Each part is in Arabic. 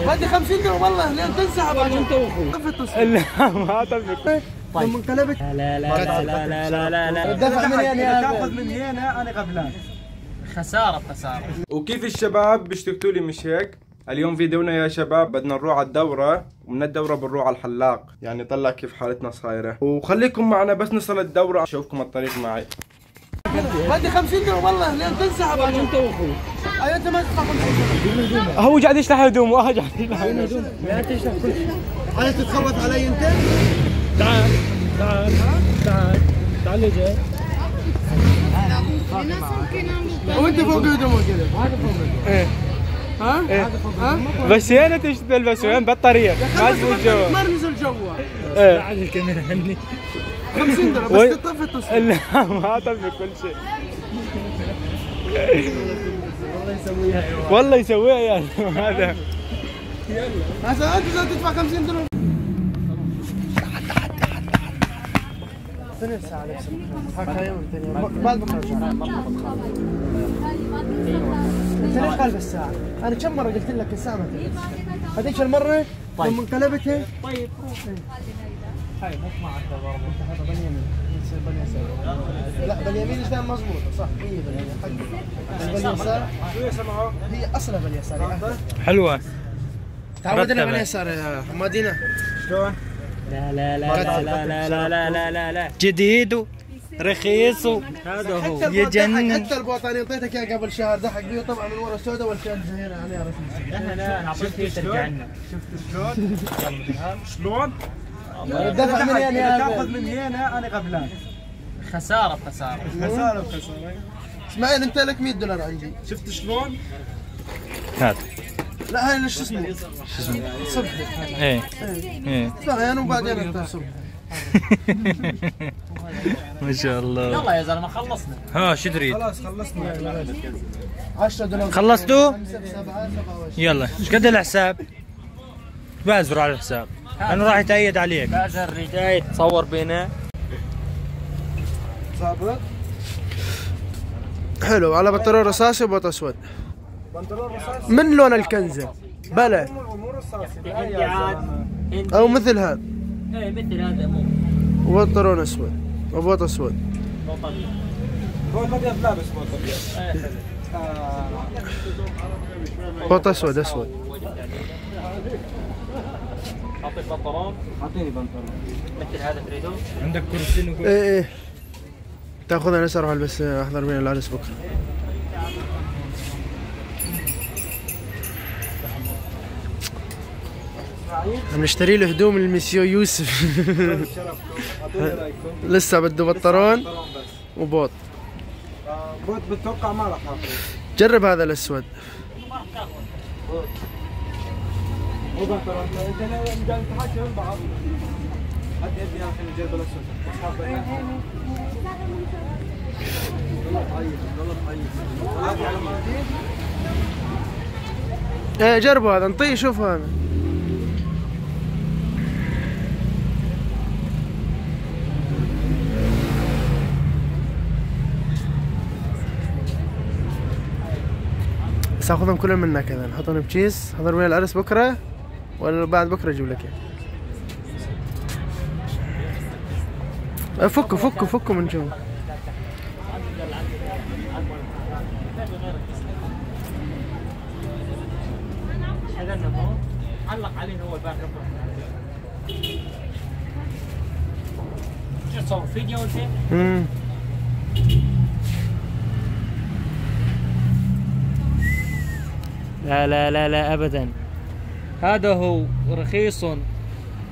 بدي 50 درهم والله لين تنسحب عشان توقف. لا ما طفق. طيب انقلبت. لا لا لا لا لا لا لا. الدفع من هنا تاخذ من هنا انا قبلان. خسارة. وكيف الشباب بيشتكتوا لي مش هيك؟ اليوم فيديونا يا شباب بدنا نروح على الدورة، ومن الدورة بنروح على الحلاق، يعني طلع كيف حالتنا صايرة، وخليكم معنا بس نصل الدورة اشوفكم الطريق معي. بدي 50 درهم والله لين تنسحب عشان توقف. اي انت ما تدفع 50 درهم. هو قاعد يشلح هدومه قاعد يشلح هدومه. لا تشلح كل شيء. عايز تتخبط علي انت؟ تعال لي جاي. وانت فوق هدومك كذا. هذا فوق هدومك. ايه ها؟ ها؟ بس هنا تلبس وين بطارية ما تنزل جوا. ما نزل جوا. بعد الكاميرا هني 50 درهم بس تطفي التصوير. لا ما طفي كل شيء. والله يسويها يا هذا. هسه انت لازم تدفع 50 درهم. ثانية ساعة لبس هكا يوم ثانية بعد بكرة ارجع. انت ليش قال بالساعة؟ انا كم مرة قلت لك الساعة ما تجي. هذيك المرة لما انقلبت طيب هاي مو معك ضرب انت هذا باليمين يصير باليسار. لا باليمين ايش مضبوطة صح هي باليمين حق باليسار هي اصلا باليسار. حلوة تعودنا باليسار يا حمادينا. شلون؟ لا لا لا لا لا لا لا لا لا لا جديد ورخيص هذا هو يجنن. حتى البوطه اللي اعطيتك اياه قبل شهر ضحك بيه طبعا من ورا سوداء والكان هنا عليها رسم. لا نعطيك ترجع لنا. شفت شلون؟ الدفع من هنا تاخذ من هنا انا قبلان. خسارة. اسماعيل انت لك 100 دولار عندي. شفت شلون؟ هذا لا هاي شو اسمه؟ صبحي. ايه ادفع انا وبعدين انت صبحي. ما شاء الله. يلا يا زلمة خلصنا. ها شو تريد؟ خلاص خلصنا 10 دولار. خلصتوا؟ يلا ايش قد الحساب؟ بازروا على الحساب. انا راح يتأيد عليك. بازر رداية تصور بينا. ظابط. حلو على بنطلون رصاصي وبوط اسود. من لون الكنزة؟ بلا مو رصاصي عاد او مثل هذا. ايه مثل هذا مو. وبنطلون اسود وبوط اسود. بوط ابيض لابس بوط ابيض. بوط اسود. اعطيك بنطلون. اعطيني بنطلون مثل هذا تريدون؟ عندك كرسي؟ ايه تاخذ انا هسه اروح البس احضر بين العرس بكره. نشتري له هدوم المسيو يوسف. لسه بده بنطلون وبوط. بوط بتوقع ما راح اخذ. جرب هذا الاسود. مو بنطلون انت قاعد تحكي من بعض. حد يدي يا اخي الجيب الاسود. ايه جربوا هذا نطيه شوف هذا. بس اخذهم كلهم منك كذا نحطهم بكيس. حضر ويا العرس بكره ولا بعد بكره اجيب لك اياه. فكوا من جوا. علق عليه هو الباقي. شو تصور فيديو انت؟ لا لا لا لا ابدا. هذا هو رخيص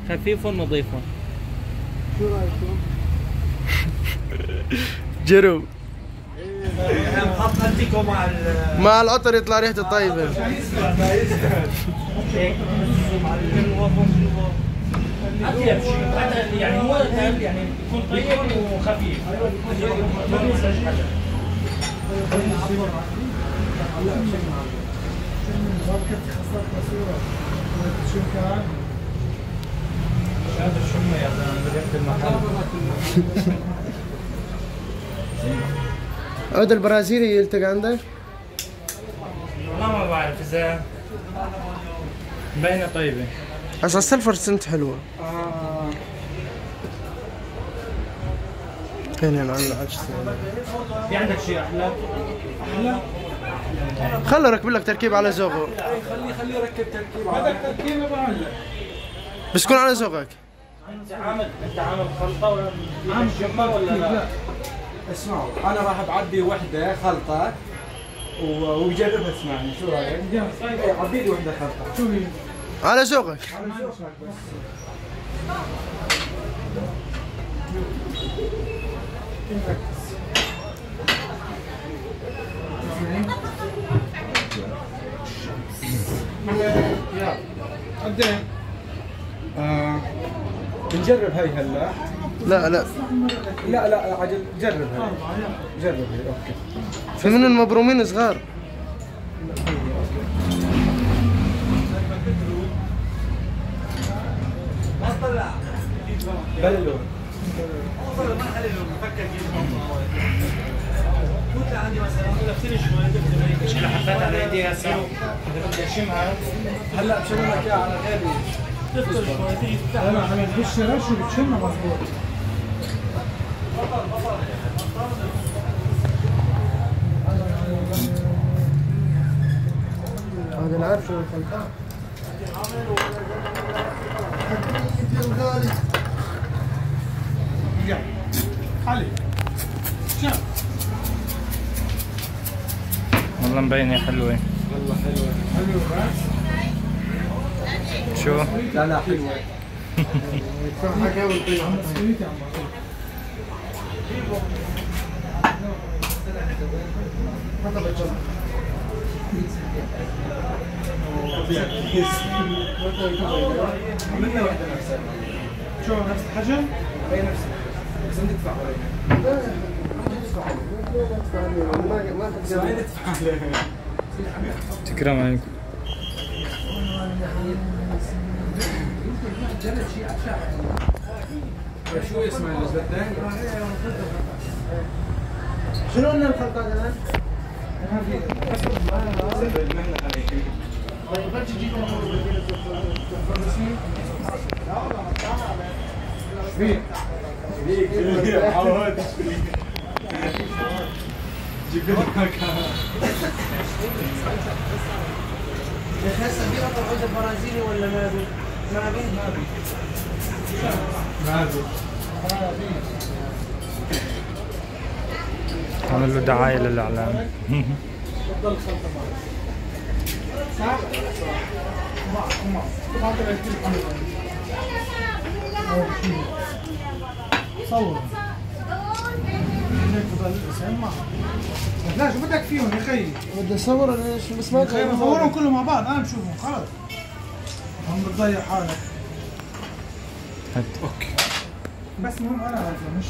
خفيف نظيف. شو رايكم؟ جرب. مع العطر يطلع ريحته طيبه. يعني هو يعني يكون طيب وخفيف. هذا الشمة يا زلمه ريحه المحل. عود البرازيلي يلتقى عندك؟ والله ما بعرف اذا باينه طيبه. بس السلفر سنت حلوه. هنا على العكس. في عندك شيء احلى؟ احلى؟ خله يركب لك تركيب على ذوقه. خليه يركب تركيب. هذا تركيبه بعلق. بس يكون على ذوقك. انت عامل خلطه ولا عامل جبه ولا لا؟ اسمعوا انا راح بعبي وحده خلطه وبجربها. اسمعني شو رايك؟ عبي لي وحده خلطه. شو هي؟ على ذوقك. قدام. نجرب هاي هلا. لا لا لا عجل جرب هاي. جرب هاي اوكي. في من المبرومين صغار. بلا لون. عندي مثلا لفتني شوي مشكله حطيت على ايدي هسه اذا بدي اشمها هلا بشم لك اياها على غيري. تفضل شوي تيجي تفتحها. انا على القشره شو بتشمها مضبوط. هذا انا عارف شو الخلطه. علي شاف والله مبينه حلوه. والله حلوه. حلو بس شو؟ لا حلوه. عملنا واحده نفسها. شو نفس الحجم؟ هي نفسها بس ندفع عليها. ما ندفع عليها. تكرم عليكم. شو اسمها اللي شنو لنا الخلطه الان؟ هسه في اطعمه عود البرازيلي ولا ما بي؟ ما بي؟ عمل له دعايه للاعلان. صور لا شو بدك فيهم يا خيي؟ بدي اصور انا بس ما خيي بصورهم كلهم مع بعض انا بشوفهم خلص هم بتضيع حالك اوكي. بس مهم انا مش